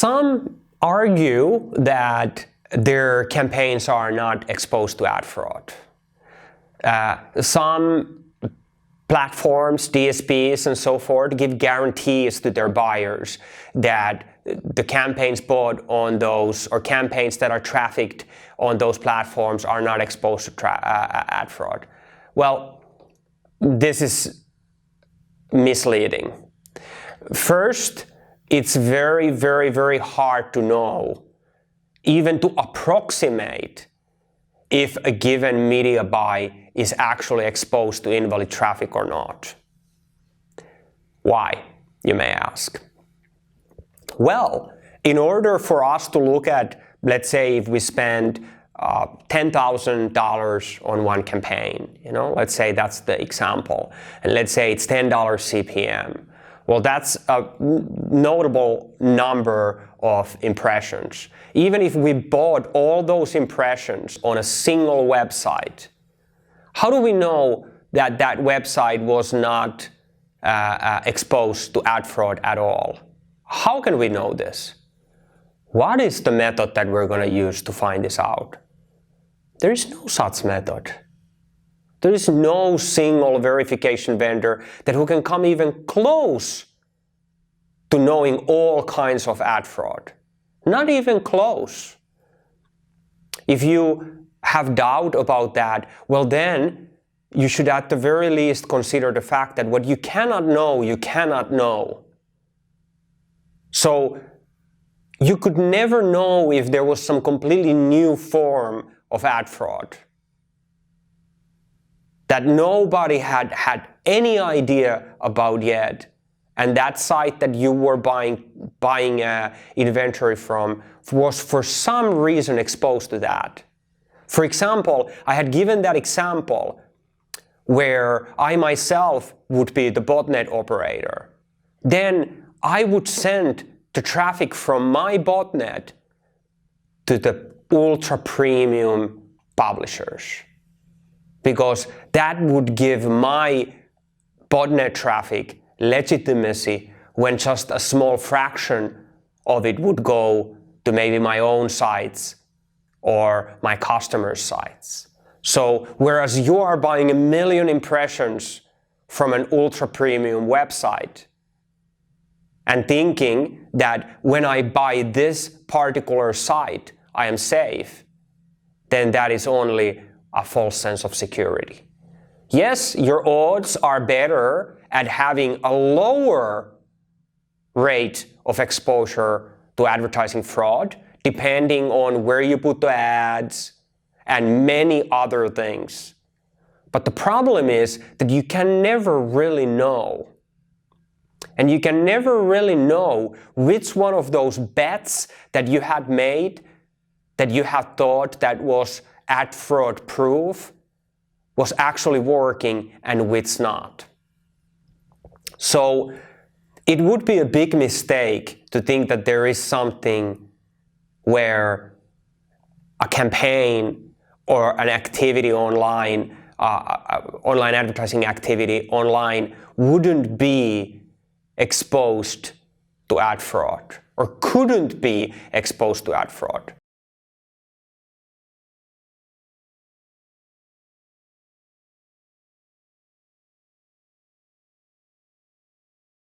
Some argue that their campaigns are not exposed to ad fraud. Some platforms, DSPs and so forth, give guarantees to their buyers that the campaigns bought on those, or campaigns that are trafficked on those platforms, are not exposed to ad fraud. Well, this is misleading. First, it's very, very, very hard to know, even to approximate, if a given media buy is actually exposed to invalid traffic or not. Why, you may ask? Well, in order for us to look at, let's say, if we spend $10,000 on one campaign, let's say that's the example, and let's say it's $10 CPM. Well, that's a notable number of impressions. Even if we bought all those impressions on a single website, how do we know that that website was not exposed to ad fraud at all? How can we know this? What is the method that we're going to use to find this out? There is no such method. There is no single verification vendor who can come even close to knowing all kinds of ad fraud. Not even close. If you have doubt about that, well then you should at the very least consider the fact that what you cannot know, you cannot know. So you could never know if there was some completely new form of ad fraud that nobody had any idea about yet, and that site that you were buying inventory from was for some reason exposed to that. For example, I had given that example where I myself would be the botnet operator. Then I would send the traffic from my botnet to the ultra premium publishers, because that would give my botnet traffic legitimacy when just a small fraction of it would go to maybe my own sites or my customers' sites. So whereas you are buying 1 million impressions from an ultra premium website and thinking that when I buy this particular site, I am safe, then that is only a false sense of security. Yes, your odds are better at having a lower rate of exposure to advertising fraud, depending on where you put the ads and many other things. But the problem is that you can never really know. And you can never really know which one of those bets that you had made, that you had thought that was ad fraud proof, was actually working and which not. So it would be a big mistake to think that there is something where a campaign or an activity online, online advertising activity online wouldn't be exposed to ad fraud or couldn't be exposed to ad fraud.